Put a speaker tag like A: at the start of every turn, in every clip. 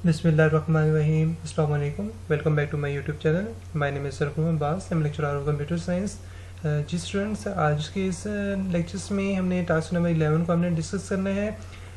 A: बिस्मिल्लाहिर्रहमानिर्रहीम। अस्सलाम वालेकुम। Welcome back to my YouTube channel. My name is Sarful Abbas. I am lecturer of computer science. जी students, आज के इस लेक्चर्स में हमने टास्क नंबर 11 को हमने डिस्कस करना है।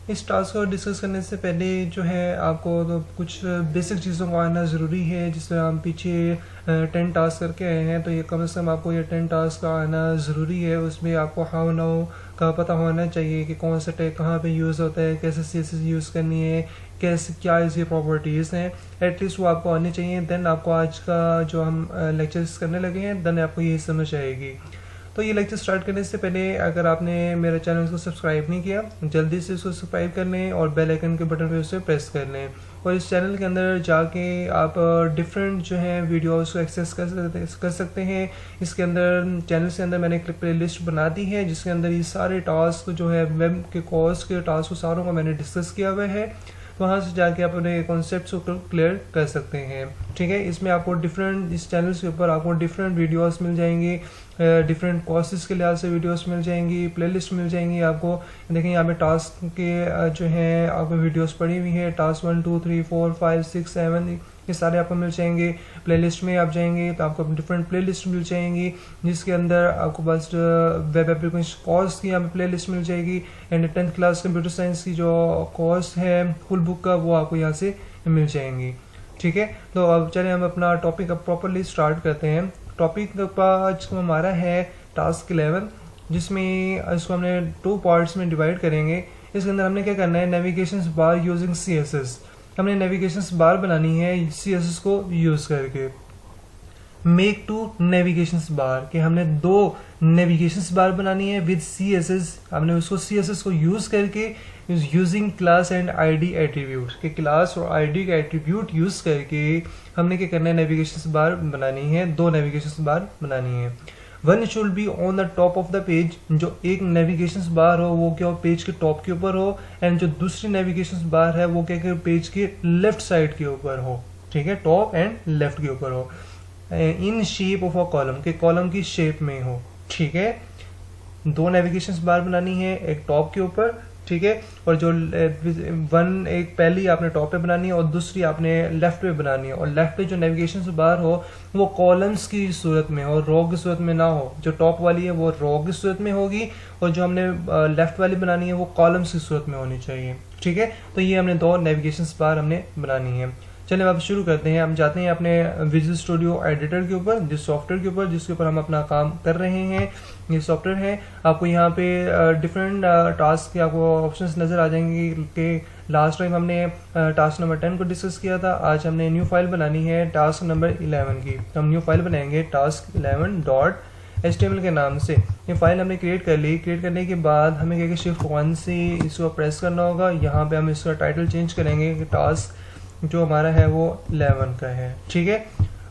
A: इस टास्क को डिस्कस करने से पहले जो है आपको तो कुछ बेसिक चीज़ों को आना ज़रूरी है। जिस तरह हम पीछे 10 टास्क करके आए हैं, तो ये कम से कम आपको ये 10 टास्क का आना ज़रूरी है। उसमें आपको हाउ नाउ का पता होना चाहिए कि कौन सा टैग कहाँ पे यूज़ होता है, कैसे CSS यूज़ करनी है, कैसे क्या इसकी प्रॉपर्टीज़ हैं, एटलीस्ट वो आपको आनी चाहिए। देन आपको आज का जो हम लेक्चर्स करने लगे हैं, देन आपको ये समझ आएगी। तो ये लेक्चर स्टार्ट करने से पहले अगर आपने मेरे चैनल को सब्सक्राइब नहीं किया, जल्दी से इसको सब्सक्राइब कर लें और बेल आइकन के बटन पे उसे प्रेस कर लें। और इस चैनल के अंदर जाके आप डिफरेंट जो है वीडियोस को एक्सेस कर सकते हैं। इसके अंदर चैनल के अंदर मैंने एक प्ले लिस्ट बना दी है, जिसके अंदर ये सारे टास्क जो है वेब के कोर्स के टास्क को सारों को मैंने डिस्कस किया हुआ है। वहाँ से जाके आप अपने कॉन्सेप्ट्स को क्लियर कर सकते हैं। ठीक है, इसमें आपको डिफरेंट इस चैनल्स के ऊपर आपको डिफरेंट वीडियोस मिल जाएंगी, डिफरेंट कोर्सेज के लिहाज से वीडियोस मिल जाएंगी, प्लेलिस्ट मिल जाएंगी आपको। देखें यहाँ पे टास्क के जो हैं आपको वीडियोस पड़ी हुई है। टास्क 1 2 3 4 5 6 7 ये सारे आपको मिल जाएंगे। प्लेलिस्ट में आप जाएंगे तो आपको डिफरेंट प्लेलिस्ट मिल जाएंगी, जिसके अंदर आपको बस वेब एप्लीकेशन कोर्स की यहाँ पे प्लेलिस्ट मिल जाएगी। And 10th class computer science की जो कोर्स है फुल बुक का, वो आपको यहाँ से मिल जाएंगी। ठीक है, तो अब चले हम अपना टॉपिक अब प्रॉपरली स्टार्ट करते हैं। टॉपिक आज हमारा है टास्क 11, जिसमें इसको हमने 2 पार्ट्स में डिवाइड करेंगे। इसके अंदर हमने क्या करना है, नेविगेशन बार यूजिंग CSS। हमने नेविगेशन बार बनानी है CSS को यूज करके। मेक 2 नेविगेशन बार के हमने 2 नेविगेशन बार बनानी है विद CSS। हमने उसको CSS को यूज करके using class and ID attribute के क्लास और ID का एट्रीब्यूट यूज करके हमने क्या करना है, नेविगेशन बार बनानी है। 2 नेविगेशन बार बनानी है। One should be on the top of the page. जो एक नेविगेशन बार हो वो क्या हो, पेज के टॉप के ऊपर हो। एंड जो दूसरी नेविगेशन बार है वो क्या पेज के लेफ्ट साइड के ऊपर हो। ठीक है, टॉप एंड लेफ्ट के ऊपर हो। In shape of a column के कॉलम की शेप में हो। ठीक है, 2 नेविगेशन बार बनानी है, एक टॉप के ऊपर। ठीक है, और जो एक पहली आपने टॉप पे बनानी है और दूसरी आपने लेफ्ट पे बनानी है। और लेफ्ट पे जो नेविगेशन बार हो वो कॉलम्स की सूरत में हो, रो की सूरत में ना हो। जो टॉप वाली है वो रो की सूरत में होगी और जो हमने लेफ्ट वाली बनानी है वो कॉलम्स की सूरत में होनी चाहिए। ठीक है, तो ये हमने 2 नेविगेशन बार हमने बनानी है। चलिए अब शुरू करते हैं। हम जाते हैं अपने विजुअल स्टूडियो एडिटर के ऊपर, जिस सॉफ्टवेयर के ऊपर जिसके ऊपर हम अपना काम कर रहे हैं। ये सॉफ्टवेयर है। आपको यहाँ पे डिफरेंट टास्क के आपको ऑप्शंस नज़र आ जाएंगे कि लास्ट टाइम हमने टास्क नंबर 10 को डिस्कस किया था। आज हमने न्यू फाइल बनानी है टास्क नंबर 11 की। हम न्यू फाइल बनाएंगे टास्क 11.html के नाम से। ये फाइल हमने क्रिएट कर ली। क्रिएट करने के बाद हमें क्या शिफ्ट 1 से इसको प्रेस करना होगा। यहाँ पे हम इसका टाइटल चेंज करेंगे कि टास्क जो हमारा है वो 11 का है। ठीक है,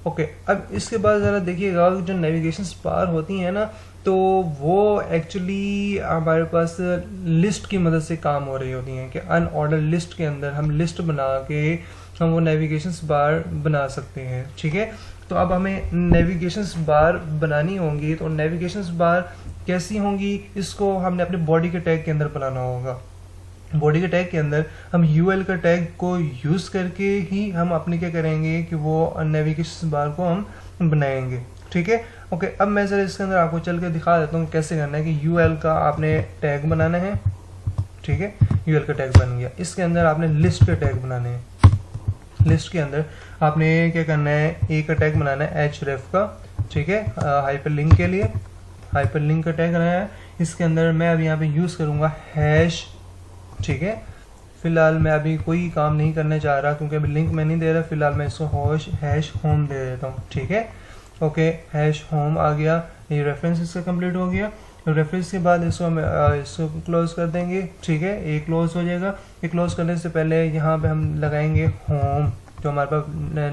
A: ओके। अब इसके बाद ज़रा देखिएगा जो नेविगेशन बार होती हैं ना, तो वो एक्चुअली हमारे पास लिस्ट की मदद से काम हो रही होती हैं कि अनऑर्डर लिस्ट के अंदर हम लिस्ट बना के हम वो नेविगेशन बार बना सकते हैं। ठीक है, तो अब हमें नेविगेशन बार बनानी होंगी। तो नेविगेशन बार कैसी होंगी, इसको हमने अपने बॉडी के टैग के अंदर बनाना होगा। बॉडी के टैग के अंदर हम UL का टैग को यूज करके ही हम अपने क्या करेंगे कि वो नेविगेशन बार को हम बनाएंगे। ठीक है, ओके। अब मैं जरा इसके अंदर आपको चल के दिखा देता हूँ कैसे करना है कि UL का आपने टैग बनाना है। ठीक है, UL का टैग बन गया। इसके अंदर आपने लिस्ट के टैग बनाने हैं। लिस्ट के अंदर आपने क्या करना है, A का टैग बनाना है href का। ठीक है, हाइपरलिंक के लिए हाइपरलिंक का टैग बनाना है। इसके अंदर मैं अभी यहाँ पे यूज करूंगा हैश। ठीक है, फिलहाल मैं अभी कोई काम नहीं करने जा रहा क्योंकि अभी लिंक मैं नहीं दे रहा। फिलहाल मैं इसको हैश होम दे देता हूँ। ठीक है, ओके। हैश होम आ गया। ये रेफरेंस इसका कंप्लीट हो गया। रेफरेंस के बाद इसको हम इसको क्लोज कर देंगे। ठीक है, ये क्लोज हो जाएगा। ये क्लोज करने से पहले यहाँ पे हम लगाएंगे होम, जो हमारे पास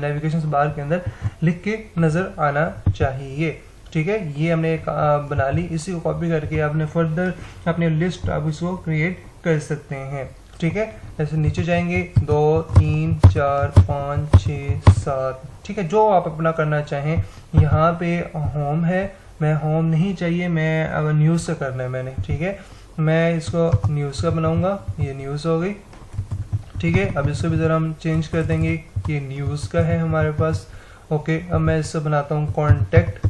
A: नेविगेशन बार के अंदर लिख के नजर आना चाहिए। ठीक है, ये हमने बना ली। इसी को कॉपी करके आपने फर्दर अपने लिस्ट आप इसको क्रिएट कर सकते हैं। ठीक है, ऐसे नीचे जाएंगे 2 3 4 5 6 7। ठीक है, जो आप अपना करना चाहें। यहाँ पे होम है, मैं होम नहीं चाहिए, मैं अब न्यूज़ का करना है मैंने। ठीक है, मैं इसको न्यूज़ का बनाऊंगा। ये न्यूज़ हो गई। ठीक है। अब इसको भी ज़रा हम चेंज कर देंगे कि न्यूज़ का है हमारे पास। ओके, अब मैं इससे बनाता हूँ कॉन्टैक्ट।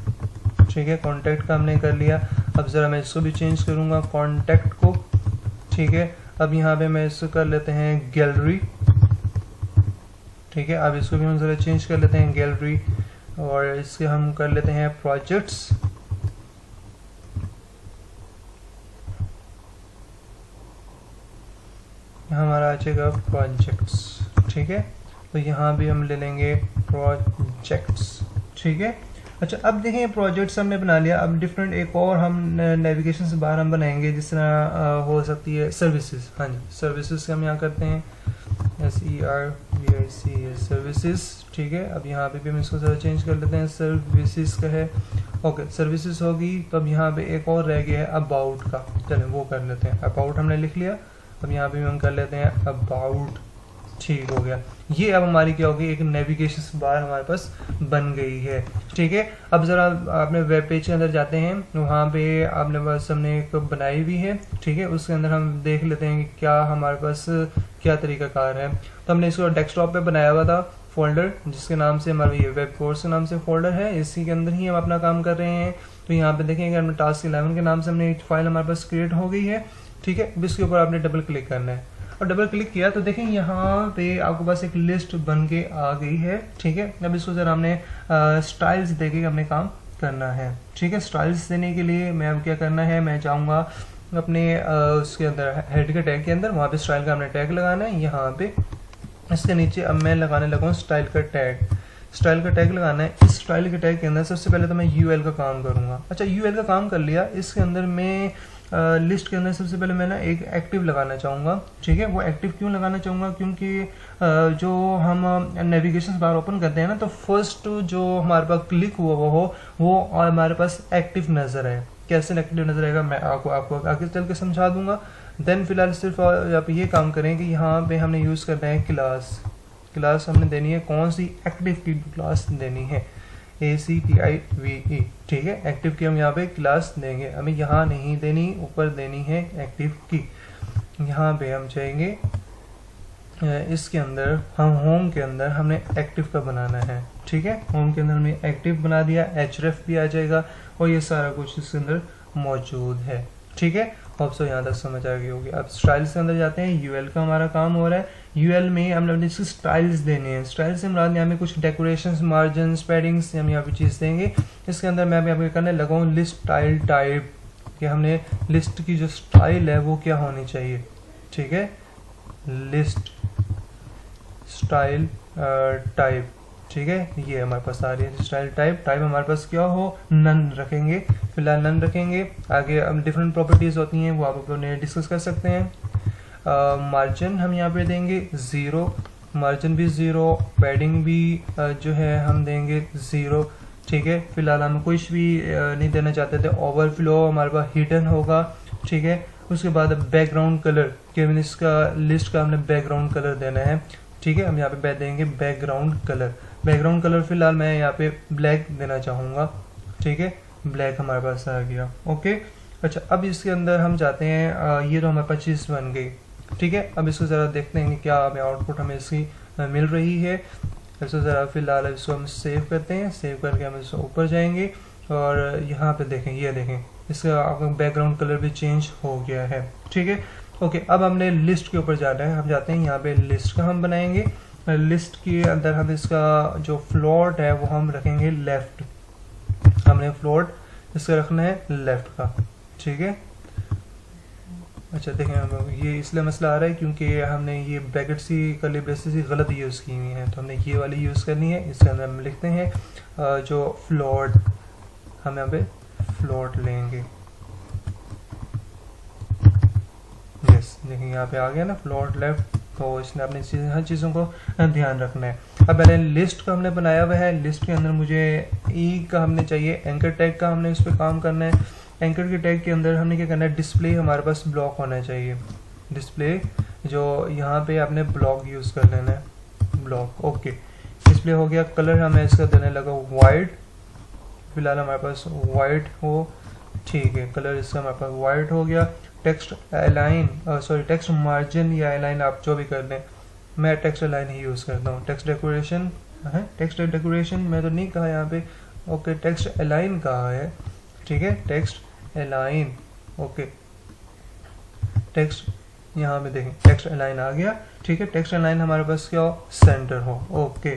A: ठीक है, कॉन्टैक्ट का हमने कर लिया। अब ज़रा मैं इसको भी चेंज करूँगा कॉन्टैक्ट को। ठीक है, अब यहाँ पे मैं इसको कर लेते हैं गैलरी। ठीक है, अब इसको भी हम ज़रा चेंज कर लेते हैं गैलरी, और इसके हम कर लेते हैं प्रोजेक्ट्स। हमारा आ जाएगा प्रोजेक्ट्स। ठीक है, तो यहाँ भी हम ले लेंगे प्रोजेक्ट्स। ठीक है, अच्छा अब देखें प्रोजेक्ट्स हमने बना लिया। अब डिफरेंट एक और हम नेविगेशन से बाहर हम बनाएंगे, जिस तरह हो सकती है सर्विसेज। हाँ जी, सर्विसेज हम यहाँ करते हैं SERVICES सर्विसेज। ठीक है, अब यहाँ पे भी हम इसको ज़रा चेंज कर लेते हैं, सर्विसेज का है। ओके, सर्विसेज होगी। तो अब यहाँ पे एक और रह गया है अबाउट का, चलें वो कर लेते हैं। अबाउट हमने लिख लिया, अब यहाँ पे हम कर लेते हैं अबाउट। ठीक हो गया, ये अब हमारी क्या होगी, एक नेविगेशन बार हमारे पास बन गई है। ठीक है, अब ज़रा आपने वेब पेज के अंदर जाते हैं, वहाँ पे आपने बस हमने एक बनाई हुई है। ठीक है, उसके अंदर हम देख लेते हैं कि क्या हमारे पास क्या तरीकाकार है। तो हमने इसको डेस्कटॉप पे बनाया हुआ था फोल्डर, जिसके नाम से हमारा ये वेब कोर्स के नाम से फोल्डर है, इसी के अंदर ही हम अपना काम कर रहे हैं। तो यहाँ पे देखेंगे हमने टास्क 11 के नाम से हमने एक फाइल हमारे पास क्रिएट हो गई है। ठीक है, अब इसके ऊपर आपने डबल क्लिक करना है, और डबल क्लिक किया तो देखें यहाँ पे आपके पास एक लिस्ट बन के आ गई है। ठीक है, अब इसको जरा हमने स्टाइल्स देके हमने काम करना है। ठीक है, स्टाइल्स देने के लिए मैं अब क्या करना है, मैं जाऊँगा अपने उसके अंदर हेड के टैग के अंदर, वहाँ पे स्टाइल का हमने टैग लगाना है। यहाँ पे इसके नीचे अब मैं लगाने लगा हूँ स्टाइल का टैग। स्टाइल का टैग लगाना है। इस स्टाइल के टैग के अंदर सबसे पहले तो मैं यूएल का काम करूँगा। अच्छा, यूएल का काम कर लिया, इसके अंदर मैं लिस्ट के अंदर सबसे पहले मैं ना एक एक्टिव लगाना चाहूँगा। ठीक है, वो एक्टिव क्यों लगाना चाहूँगा, क्योंकि जो हम नेविगेशन बार ओपन करते हैं ना, तो फर्स्ट जो हमारे पास क्लिक हुआ वो हमारे पास एक्टिव नज़र है। कैसे एक्टिव नज़र आएगा मैं आपको आगे चल के समझा दूंगा। देन फिलहाल सिर्फ आप ये काम करें कि यहाँ पे हमने यूज़ करना है क्लास हमने देनी है, कौन सी, एक्टिव की क्लास देनी है, ACTIVE। ठीक है, एक्टिव की हम यहाँ पे क्लास देंगे, हमें यहाँ नहीं देनी, ऊपर देनी है एक्टिव की। यहाँ पे हम जाएंगे, इसके अंदर हम होम के अंदर हमने एक्टिव का बनाना है। ठीक है, होम के अंदर हमने एक्टिव बना दिया, href भी आ जाएगा, और ये सारा कुछ इसके अंदर मौजूद है। ठीक है, होप सो यहाँ तक समझ आ गई होगी। अब स्टाइल्स के अंदर जाते हैं, यूएल का हमारा काम हो रहा है। यूएल में हम लोग इसकी स्टाइल्स देने हैं। स्टाइल्स से हमारे यहाँ में कुछ डेकोरेशंस, मार्जिन्स, पैडिंग्स हम यहाँ पे चीज़ देंगे। इसके अंदर मैं यहाँ पे करने लगा हूँ लिस्ट स्टाइल टाइप, कि हमने लिस्ट की जो स्टाइल है वो क्या होनी चाहिए। ठीक है, लिस्ट स्टाइल टाइप। ठीक है, ये हमारे पास आ रही है स्टाइल टाइप हमारे पास क्या हो, नन रखेंगे, फिलहाल नन रखेंगे। आगे अब डिफरेंट प्रॉपर्टीज होती हैं, वो आप अपने डिस्कस कर सकते हैं। मार्जिन हम यहाँ पे देंगे 0, मार्जिन भी 0, पैडिंग भी जो है हम देंगे 0। ठीक है, फिलहाल हम कुछ भी नहीं देना चाहते थे। ओवरफ्लो हमारे पास हिडन होगा। ठीक है, उसके बाद बैकग्राउंड कलर के इसका लिस्ट का हमने बैकग्राउंड कलर देना है। ठीक है, हम यहाँ पे देंगे बैकग्राउंड कलर फिलहाल मैं यहाँ पे ब्लैक देना चाहूँगा। ठीक है, ब्लैक हमारे पास आ गया। ओके, अच्छा अब इसके अंदर हम जाते हैं, ये तो हमारे पास चीज़ बन गई। ठीक है, अब इसको ज़रा देखते हैं कि क्या हमें आउटपुट हमें इसकी मिल रही है। इसको ज़रा फिलहाल इसको हम सेव करते हैं, सेव करके हम इसको ऊपर जाएंगे, और यहाँ पे देखें, ये देखें इसका आपका बैकग्राउंड कलर भी चेंज हो गया है। ठीक है, ओके, अब हमने लिस्ट के ऊपर जाना है। हम जाते हैं यहाँ पे लिस्ट का हम बनाएंगे। लिस्ट के अंदर हम इसका जो फ्लोट है वो हम रखेंगे लेफ्ट, हमने फ्लोट इसका रखना है लेफ्ट का। ठीक है, अच्छा देखें हम ये इसलिए मसला आ रहा है क्योंकि हमने ये ब्रैकेट सी कर्ली ब्रेसेस ही गलत यूज़ की हुई हैं, तो हमने ये वाली यूज़ करनी है। इसके अंदर हम लिखते हैं जो फ्लोट, हम यहाँ पे फ्लोट लेंगे। यस, देखिए यहाँ पे आ गया ना फ्लोट लेफ्ट, तो इसने अपनी हर चीज़ों को ध्यान रखना है। अब पहले लिस्ट का हमने बनाया हुआ है, लिस्ट के अंदर मुझे ई का हमने चाहिए, एंकर टैग का हमने इस पर काम करना है। एंकर के टैग के अंदर हमने क्या करना है, डिस्प्ले हमारे पास ब्लॉक होना चाहिए। डिस्प्ले जो यहाँ पे आपने ब्लॉक यूज़ कर लेना है, ब्लॉक। ओके, डिस्प्ले हो गया। कलर हमें इसका देने लगा वाइट, फिलहाल हमारे पास वाइट हो। ठीक है, कलर इसका हमारे पास वाइट हो गया। टेक्स्ट अलाइन टेक्स्ट मार्जिन या अलाइन आप जो भी कर दें, मैं टेक्स्ट अलाइन ही यूज़ करता हूँ। टेक्स्ट डेकोरेशन है, टेक्स्ट डेकोरेशन मैं तो नहीं कहा यहाँ पे, ओके टेक्स्ट अलाइन कहा है, ठीक है टेक्स्ट अलाइन, ओके टेक्स्ट यहाँ पे देखें टेक्स्ट अलाइन आ गया, ठीक है। टेक्स्ट अलाइन हमारे पास क्या हो, सेंटर हो, okay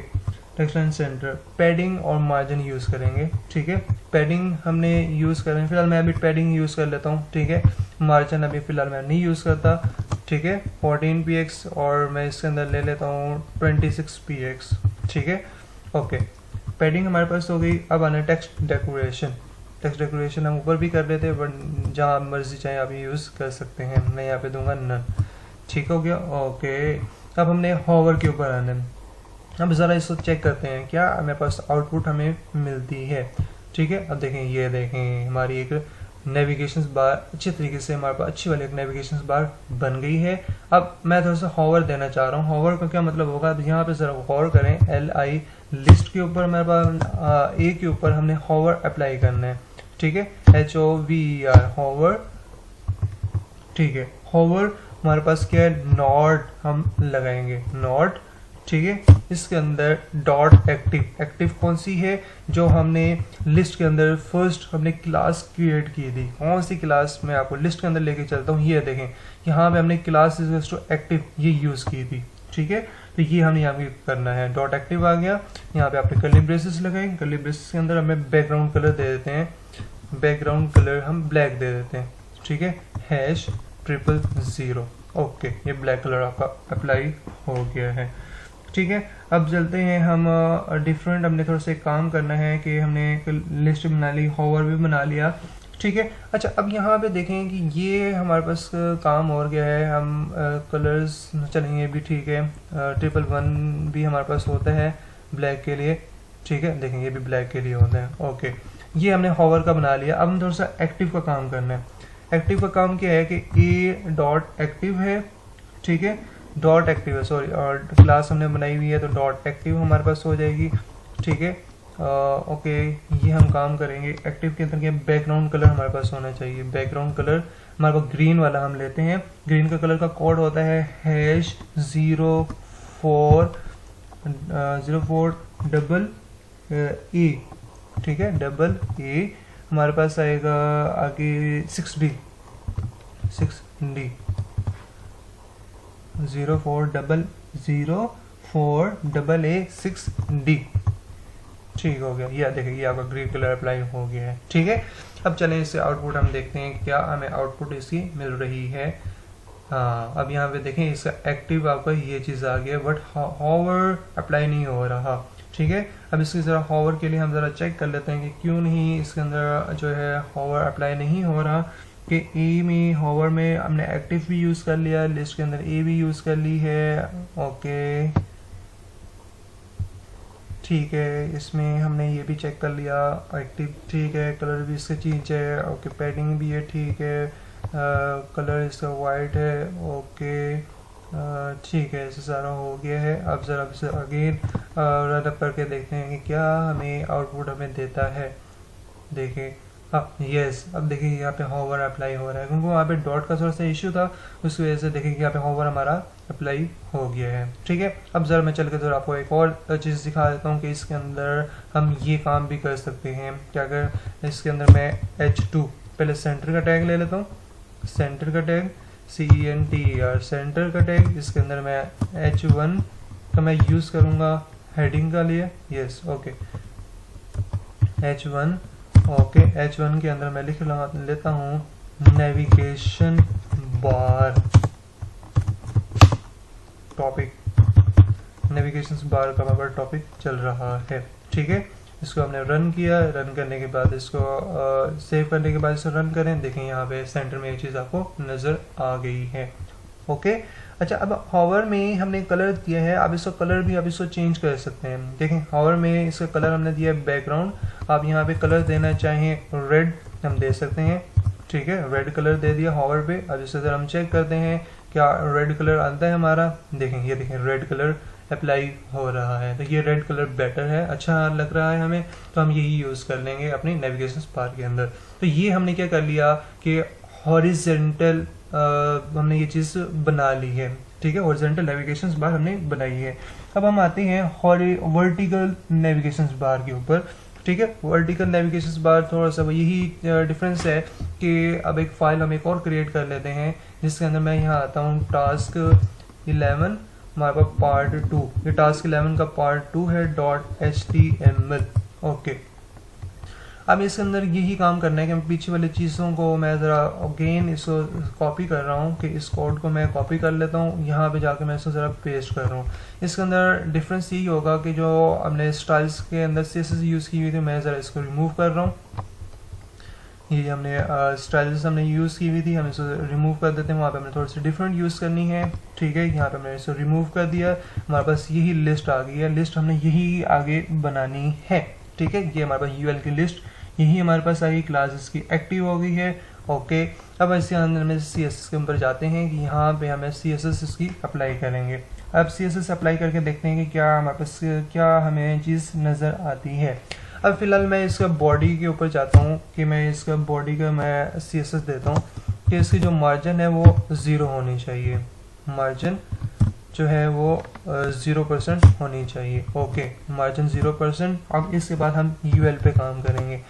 A: text line centre. Padding और मार्जिन यूज़ करेंगे, ठीक है। पैडिंग हमने यूज़ करें, फिलहाल मैं अभी पैडिंग यूज़ कर लेता हूँ, ठीक है। मार्जिन अभी फिलहाल मैं नहीं यूज़ करता, ठीक है। 14 px और मैं इसके अंदर ले लेता हूँ 26 px, ठीक है, ओके। पैडिंग हमारे पास हो गई। अब आना टेक्स्ट डेकोरेशन। टेक्स्ट डेकोरेशन हम ऊपर भी कर लेते हैं, बट जहाँ मर्जी चाहे आप यूज़ कर सकते हैं। मैं यहाँ पे दूंगा नन, ठीक हो गया, ओके। अब हमने हॉवर के ऊपर आना है। अब ज़रा इसको चेक करते हैं क्या हमारे पास आउटपुट हमें मिलती है, ठीक है। अब देखें, ये देखें हमारी एक नेविगेशन बार अच्छे तरीके से हमारे पास अच्छी वाली एक नेविगेशन बार बन गई है। अब मैं थोड़ा सा हॉवर देना चाह रहा हूँ। हॉवर का क्या मतलब होगा, तो यहाँ पे ज़रा हॉवर करें, LI लिस्ट के ऊपर हमारे पास A के ऊपर हमने हॉवर अप्लाई करना है, ठीक है, HOVER हॉवर, ठीक है। हॉवर हमारे पास क्या है, नॉट हम लगाएंगे, नॉट, ठीक है। इसके अंदर डॉट एक्टिव, एक्टिव कौन सी है, जो हमने लिस्ट के अंदर फर्स्ट हमने क्लास क्रिएट की थी। कौन सी क्लास, मैं आपको लिस्ट के अंदर लेके चलता हूँ। ये देखें यहाँ पे हमने क्लास एक्टिव ये यूज़ की थी, ठीक है। तो ये हमने यहाँ पे करना है, डॉट एक्टिव आ गया। यहाँ पे आपने कर्ली ब्रेसेस लगाए, कर्ली ब्रेसेस के अंदर हमें बैकग्राउंड कलर दे देते हैं, बैकग्राउंड कलर हम ब्लैक दे देते हैं, ठीक है, #000, ओके। ये ब्लैक कलर आपका अप्लाई हो गया है, ठीक है। अब चलते हैं हम डिफरेंट, हमने थोड़ा सा काम करना है कि हमने एक लिस्ट बना ली, हॉवर भी बना लिया, ठीक है। अच्छा, अब यहाँ पे देखें कि ये हमारे पास काम हो गया है। हम कलर्स चलेंगे भी, ठीक है। 111 भी हमारे पास होता है ब्लैक के लिए, ठीक है, देखें ये भी ब्लैक के लिए होता है, ओके। ये हमने हॉवर का बना लिया। अब हम थोड़ा सा एक्टिव का काम करना है। एक्टिव का काम क्या है कि A डॉट एक्टिव है, ठीक है, डॉट एक्टिव है, सॉरी, और क्लास हमने बनाई हुई है तो डॉट एक्टिव हमारे पास हो जाएगी, ठीक है, ओके। ये हम काम करेंगे। एक्टिव के अंदर क्या, बैकग्राउंड कलर हमारे पास होना चाहिए। बैकग्राउंड कलर हमारे पास ग्रीन वाला हम लेते हैं। ग्रीन का कलर का कोड होता है #04 ठीक है, AA। हमारे पास आएगा आगे 6D 040048A6D, ठीक हो गया। यह देखिए ये आपका ग्रीन कलर अप्लाई हो गया है, ठीक है। अब चलें इससे आउटपुट हम देखते हैं क्या हमें आउटपुट इसकी मिल रही है। हाँ, अब यहाँ पे देखें इसका एक्टिव आपका ये चीज़ आ गया, बट हॉवर अप्लाई नहीं हो रहा, ठीक है। अब इसकी ज़रा हॉवर के लिए हम ज़रा चेक कर लेते हैं कि क्यों नहीं इसके अंदर जो है हॉवर अप्लाई नहीं हो रहा। कि ए में हॉवर में हमने एक्टिव भी यूज़ कर लिया, लिस्ट के अंदर ए भी यूज़ कर ली है, ओके ठीक है। इसमें हमने ये भी चेक कर लिया, एक्टिव ठीक है, कलर भी इसका चेंज है, ओके, पैडिंग भी है, ठीक है, कलर इसका वाइट है, ओके, ठीक है, इसे सारा हो गया है। अब ज़रा इसे अगेन रन अप करके देखते हैं कि क्या हमें आउटपुट हमें देता है। देखें, हाँ यस, अब देखिए यहाँ पे हॉवर अप्लाई हो रहा है, क्योंकि वहाँ पे डॉट का थोड़ा सा इश्यू था, उसकी वजह से देखिए यहाँ पे हॉवर हमारा अप्लाई हो गया है, ठीक है। अब ज़रा मैं चल के ज़रा आपको एक और चीज़ दिखा देता हूँ कि इसके अंदर हम ये काम भी कर सकते हैं। क्या अगर इसके अंदर मैं H2 पहले सेंटर का टैग ले लेता हूँ, सेंटर का टैग CENTER, सेंटर का टैग, इसके अंदर मैं H1 का मैं यूज़ करूँगा हेडिंग का लिए, yes, okay, H1, okay. H1 के अंदर मैं लिख लेता हूँ navigation bar topic, navigation bar का हमारा टॉपिक चल रहा है, ठीक है। इसको हमने रन किया, रन करने के बाद इसको सेव करने के बाद इसको रन करें, देखें यहाँ पे सेंटर में ये चीज़ आपको नज़र आ गई है, ओके। अच्छा, अब हॉवर में हमने कलर दिया है, अब इसका कलर भी आप इसको चेंज कर सकते हैं। देखें हॉवर में इसका कलर हमने दिया है बैकग्राउंड, आप यहाँ पे कलर देना चाहें रेड हम दे सकते हैं, ठीक है, रेड कलर दे दिया हॉवर पे। अब इसे हम चेक करते हैं क्या रेड कलर आता है हमारा, देखें ये देखें रेड कलर अप्लाई हो रहा है, तो ये रेड कलर बेटर है, अच्छा लग रहा है हमें, तो हम यही यूज़ कर लेंगे अपनी नेविगेशन बार के अंदर। तो ये हमने क्या कर लिया कि हॉरिजेंटल हमने ये चीज़ बना ली है, ठीक है, हॉरिजॉन्टल नेविगेशन बार हमने बनाई है। अब हम आते हैं वर्टिकल नेविगेशन बार के ऊपर। ठीक है, वर्टिकल नेविगेशन बार थोड़ा सा यही डिफरेंस है कि अब एक फाइल हम एक और क्रिएट कर लेते हैं, जिसके अंदर मैं यहाँ आता हूँ टास्क 11 हमारे पास पार्ट 2, ये टास्क 11 का पार्ट 2 है .html। ओके, अब इसके अंदर यही काम करना है कि मैं पीछे वाली चीज़ों को मैं ज़रा अगेन इसको कॉपी कर रहा हूँ, कि इस कोड को मैं कॉपी कर लेता हूँ, यहाँ पे जाकर मैं इसको ज़रा पेस्ट कर रहा हूँ। इसके अंदर डिफरेंस यही होगा कि जो हमने स्टाइल्स के अंदर CSS यूज़ की हुई थी, मैं ज़रा इसको रिमूव कर रहा हूँ। ये हमने स्टाइल्स हमने यूज़ की हुई थी, हम इसको रिमूव कर देते हैं। वहाँ पे हमने थोड़ी सी डिफरेंट यूज़ करनी है। ठीक है, यहाँ पे हमने इसको रिमूव कर दिया, हमारे पास यही लिस्ट आ गई है। लिस्ट हमने यही आगे बनानी है। ठीक है, ये हमारे पास UL की लिस्ट यही हमारे पास आई, क्लासेस की एक्टिव हो गई है। ओके, अब इसके अंदर में CSS के ऊपर जाते हैं कि यहाँ पे हमें CSS इसकी अप्लाई करेंगे। अब CSS अप्लाई करके देखते हैं कि क्या हमारे पास क्या हमें चीज़ नज़र आती है। अब फिलहाल मैं इसका बॉडी के ऊपर जाता हूँ कि मैं इसका बॉडी का मैं CSS देता हूँ कि इसकी जो मार्जिन है वो 0 होनी चाहिए, मार्जिन जो है वो 0% होनी चाहिए। Okay, margin 0%। अब इसके बाद हम UL पे काम करेंगे।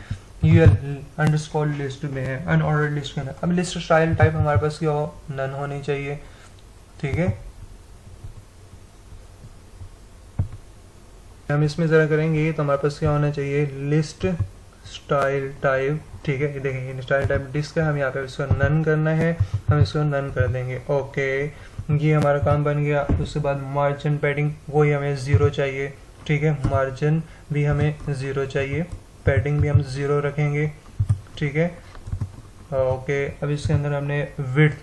A: UL अंडरस्कोर लिस्ट में है, अनऑर्डर्ड लिस्ट के अंदर। अब लिस्ट स्टाइल टाइप हमारे पास क्या हो, नन होनी चाहिए। ठीक है, हम इसमें ज़रा करेंगे तो हमारे पास क्या होना चाहिए, लिस्ट स्टाइल टाइप। ठीक है, ये देखेंगे स्टाइल टाइप डिस्क है, हम यहाँ पे इसको नन करना है, हम इसको नन कर देंगे। ओके, ये हमारा काम बन गया। उसके बाद मार्जिन पैडिंग वही हमें 0 चाहिए। ठीक है, मार्जिन भी हमें 0 चाहिए, पैडिंग भी हम 0 रखेंगे। ठीक है, ओके, अब इसके अंदर हमने विड्थ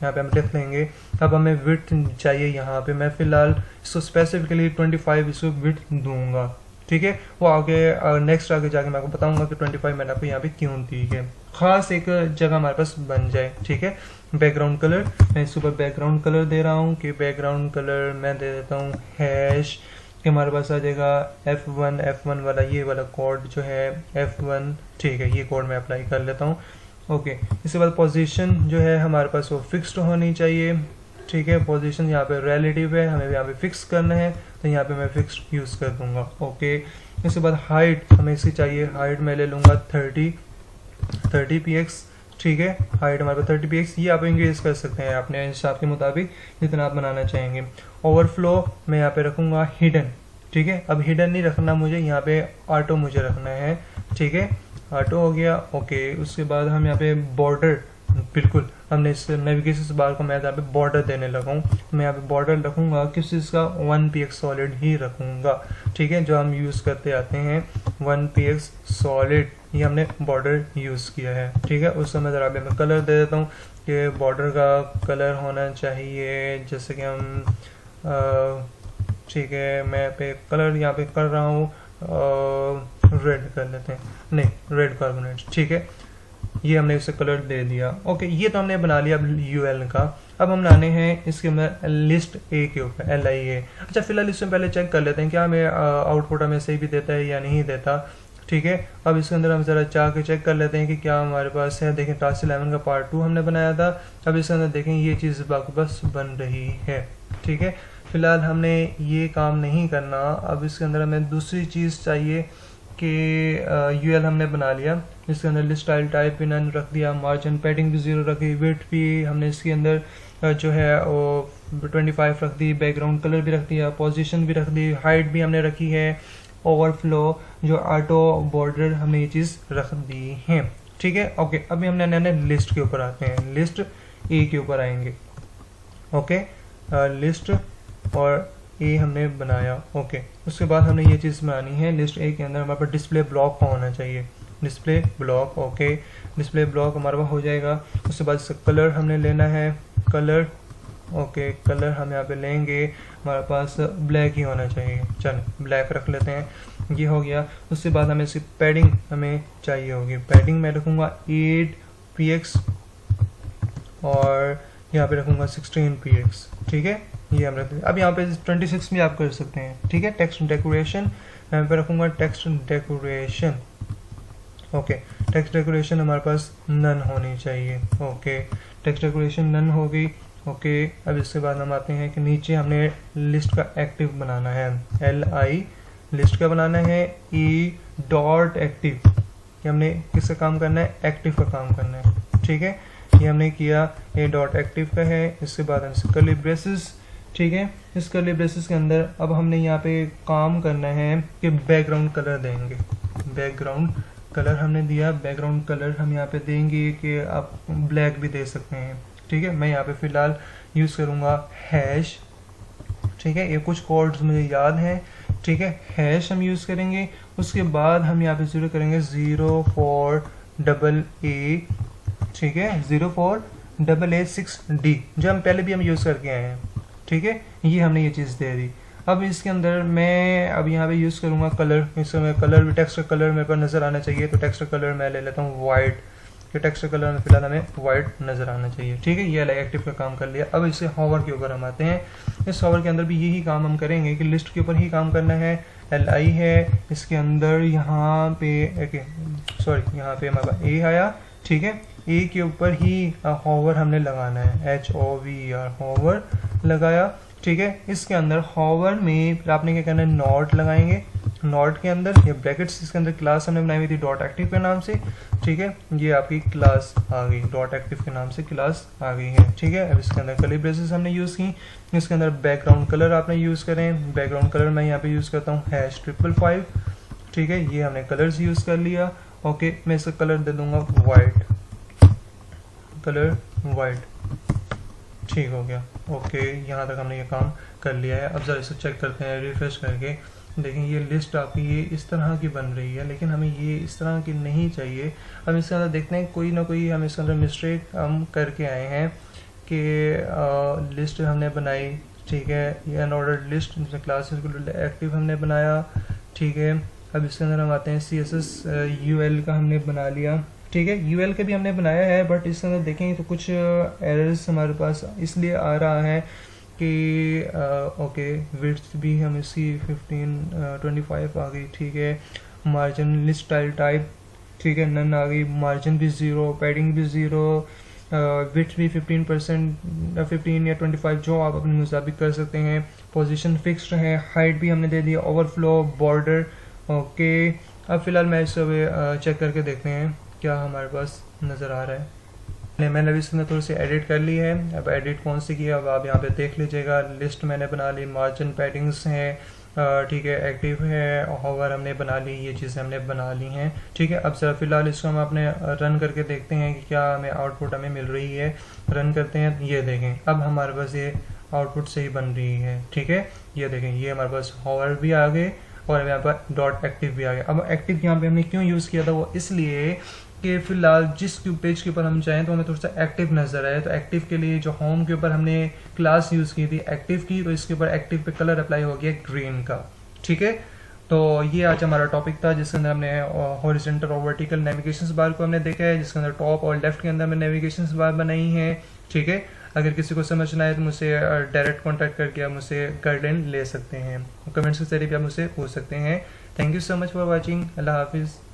A: यहाँ पे हम लिख लेंगे। अब हमें विड्थ चाहिए, यहाँ पे मैं फिलहाल इसको स्पेसिफिकली 25 इसको विड्थ दूंगा। ठीक है, वो आगे नेक्स्ट आगे जाके मैं आपको बताऊंगा कि 25 मैंने आपको यहाँ पे क्यों दी है, खास एक जगह हमारे पास बन जाए। ठीक है, बैकग्राउंड कलर मैं इसके ऊपर बैकग्राउंड कलर दे रहा हूँ कि बैकग्राउंड कलर मैं दे देता हूँ हैश, कि हमारे पास आ जाएगा F1 वाला, ये वाला कोड जो है F1। ठीक है, ये कोड मैं अप्लाई कर लेता हूँ। ओके, इसके बाद पोजीशन जो है हमारे पास वो फिक्स्ड होनी चाहिए। ठीक है, पोजीशन यहाँ पे रिलेटिव है, हमें यहाँ पे फिक्स करना है, तो यहाँ पे मैं फिक्स्ड यूज़ कर दूंगा। ओके, इसके बाद हाइट हमें इसकी चाहिए, हाइट मैं ले लूँगा 30 px। ठीक है, हाइट हमारे पास 30 px, ये आप इंक्रीज कर सकते हैं अपने हिसाब के मुताबिक जितना आप बनाना चाहेंगे। ओवरफ्लो मैं यहाँ पे रखूँगा हिडन। ठीक है, अब हिडन नहीं रखना मुझे, यहाँ पे ऑटो मुझे रखना है। ठीक है, ऑटो हो गया। ओके, उसके बाद हम यहाँ पे बॉर्डर, बिल्कुल हमने इस नेविगेशन बार को मैं यहाँ पे बॉर्डर देने लगा हूँ, मैं यहाँ पे बॉर्डर रखूँगा किस चीज़ का, 1px सॉलिड ही रखूँगा। ठीक है, जो हम यूज़ करते आते हैं 1px सॉलिड, ये हमने बॉर्डर यूज़ किया है। ठीक है, उस समय ज़रा मैं कलर दे देता हूँ कि बॉर्डर का कलर होना चाहिए जैसे कि हम ठीक है, मैं पे कलर यहाँ पे कर रहा हूँ रेड कर लेते हैं, नहीं रेड कार्बोनेट। ठीक है, ये हमने इसे कलर दे दिया। ओके, ये तो हमने बना लिया अब UL का। अब हम लाने हैं इसके अंदर लिस्ट A के ऊपर LIA। अच्छा, फिलहाल इससे पहले चेक कर लेते हैं क्या हमें आउटपुट हमें सही भी देता है या नहीं देता। ठीक है, अब इसके अंदर हम ज़रा चाह के चेक कर लेते हैं कि क्या हमारे पास है। देखें, टास्क 11 का पार्ट 2 हमने बनाया था। अब इसके अंदर देखें ये चीज़ बस बन रही है। ठीक है, फिलहाल हमने ये काम नहीं करना। अब इसके अंदर हमें दूसरी चीज़ चाहिए कि UL हमने बना लिया, इसके अंदर लिस्ट स्टाइल टाइप भी नन रख दिया, मार्जिन पैडिंग भी 0 रखी, विड्थ भी हमने इसके अंदर जो है वो 25 रख दी, बैकग्राउंड कलर भी रख दिया, पोजीशन भी रख दी, हाइट भी हमने रखी है, ओवरफ्लो जो ऑटो बॉर्डर हमने ये चीज़ रख दी है। ठीक है, ओके, अभी हमने नए लिस्ट के ऊपर आते हैं, लिस्ट A के ऊपर आएंगे। ओके, लिस्ट और A हमने बनाया। ओके, उसके बाद हमने ये चीज़ बनानी है, लिस्ट A के अंदर हमारे पास डिस्प्ले ब्लॉक होना चाहिए, display block. Okay, display block हमारे पास हो जाएगा। उसके बाद इसका कलर हमने लेना है, कलर। ओके, कलर हम यहाँ पे लेंगे, हमारे पास ब्लैक ही होना चाहिए, चलो ब्लैक रख लेते हैं। ये हो गया। उसके बाद हमें इसकी पैडिंग हमें चाहिए होगी, पैडिंग मैं रखूँगा 8px और यहाँ पे रखूँगा 16px। ठीक है, ये हम रखते हैं। अब यहाँ पे 26 भी आप कर सकते हैं। ठीक है, टेक्स्ट डेकोरेशन यहाँ पे रखूँगा text decoration. Okay, text decoration हमारे पास नन होनी चाहिए। ओके, टेक्स्ट डेकोरेशन नन हो गई। ओके, अब इसके बाद हम आते हैं कि नीचे हमने लिस्ट का एक्टिव बनाना है, LI लिस्ट का बनाना है, E डॉट एक्टिव, कि हमने किसका काम करना है, एक्टिव का काम करना है, ठीक है। ये हमने किया, ये डॉट एक्टिव का है। इसके बाद हम कर्ली ब्रेसेस, ठीक है। इस कर्ली ब्रेसेस के अंदर अब हमने यहाँ पे काम करना है कि बैकग्राउंड कलर देंगे, बैकग्राउंड कलर हमने दिया, बैकग्राउंड कलर हम यहाँ पे देंगे कि आप ब्लैक भी दे सकते हैं, ठीक है। मैं यहाँ पे फिलहाल यूज करूँगा हैश, ठीक है। ये कुछ कोड्स मुझे याद हैं, ठीक है। हैश हम यूज करेंगे। उसके बाद हम यहाँ पे जीरो करेंगे 04AA, ठीक है, 04AA6D, जो हम पहले भी हम यूज करके आए हैं, ठीक है। ये हमने ये चीज़ दे दी। अब इसके अंदर मैं अब यहाँ पे यूज़ करूँगा कलर, इसमें कलर भी, टेक्स्ट का कलर मेरे पास नज़र आना चाहिए, तो टेक्स्ट का कलर मैं ले लेता हूँ वाइट, कि टेक्स्ट का कलर में फिलहाल हमें वाइट नज़र आना चाहिए, ठीक है। ये LI एक्टिव का काम कर लिया। अब इसे हॉवर के ऊपर हम आते हैं। इस हॉवर के अंदर भी यही काम हम करेंगे कि लिस्ट के ऊपर ही काम करना है। LI है, इसके अंदर यहाँ पे यहाँ पे हमारे पास A आया, ठीक है। A के ऊपर ही हॉवर हमने लगाना है, HOVER, हॉवर लगाया, ठीक है। इसके अंदर हॉवर में आपने क्या करना है, नॉट लगाएंगे। नॉट के अंदर ये ब्रैकेट्स, इसके अंदर क्लास हमने बनाई हुई थी डॉट एक्टिव के नाम से, ठीक है। ये आपकी क्लास आ गई, डॉट एक्टिव के नाम से क्लास आ गई है, ठीक है। अब इसके अंदर कर्ली ब्रेसेस हमने यूज़ की। इसके अंदर बैकग्राउंड कलर आपने यूज़ करें। बैकग्राउंड कलर मैं यहाँ पे यूज़ करता हूँ #555, ठीक है। ये हमने कलर्स यूज़ कर लिया। ओके, मैं इसका कलर दे दूंगा वाइट, कलर वाइट, ठीक हो गया। ओके, यहाँ तक हमने ये काम कर लिया है। अब जरा इसे चेक करते हैं रिफ्रेश करके। देखें ये लिस्ट आपकी ये इस तरह की बन रही है, लेकिन हमें ये इस तरह की नहीं चाहिए। हम इसके अंदर देखते हैं कोई ना कोई हम इसके अंदर मिस्टेक हम करके आए हैं कि लिस्ट हमने बनाई, ठीक है। ये अनऑर्डर्ड लिस्ट क्लास एक्टिव हमने बनाया, ठीक है। अब इसके अंदर हम आते हैं CSS UL का हमने बना लिया, ठीक है। UL का भी हमने बनाया है, बट इसके अंदर देखेंगे तो कुछ एरर्स हमारे पास इसलिए आ रहा है कि ओके, विड्थ भी हम इसकी 25 आ गई, ठीक है। मार्जिन लिस्ट स्टाइल टाइप, ठीक है, नन आ गई। मार्जिन भी 0, पैडिंग भी 0, विड्थ भी 15% 15 या 25, जो आप अपने मुताबिक कर सकते हैं। पोजीशन फिक्स्ड है। हाइट भी हमने दे दिया, ओवरफ्लो, बॉर्डर, ओके। अब फिलहाल मैं इसे चेक करके देखते हैं क्या हमारे पास नज़र आ रहा है। मैंने अभी इसमें थोड़ी सी एडिट कर ली है। अब एडिट कौन सी की है अब आप यहाँ पे देख लीजिएगा। लिस्ट मैंने बना ली, मार्जिन पैडिंग्स हैं, ठीक है, एक्टिव है, हॉवर हमने बना ली, ये चीज़ें हमने बना ली हैं, ठीक है। अब सर फिलहाल इसको हम अपने रन करके देखते हैं कि क्या हमें आउटपुट हमें मिल रही है। रन करते हैं, ये देखें अब हमारे पास ये आउटपुट सही बन रही है, ठीक है। ये देखें ये हमारे पास हॉवर भी आ गए और यहाँ पर डॉट एक्टिव भी आ गया। अब एक्टिव यहाँ पे हमने क्यों यूज़ किया था, वो इसलिए कि फिलहाल जिस पेज के ऊपर हम चाहें तो हमें थोड़ा सा एक्टिव नजर आए। तो एक्टिव के लिए जो होम के ऊपर हमने क्लास यूज़ की थी एक्टिव की, तो इसके ऊपर एक्टिव पे कलर अप्लाई हो गया ग्रीन का, ठीक है। तो ये आज हमारा टॉपिक था जिसके अंदर हमने हॉरिजॉन्टल और वर्टिकल नेविगेशन बार को हमने देखा है, जिसके अंदर टॉप और लेफ्ट के अंदर हमने नेविगेशन बार बनाई है, ठीक है। अगर किसी को समझना है तो मुझसे डायरेक्ट कांटेक्ट करके आप मुझसे गाइडलाइन ले सकते हैं, कमेंट्स के जरिए भी आप मुझसे पूछ सकते हैं। Thank you so much for watching. अल्लाह हाफिज़।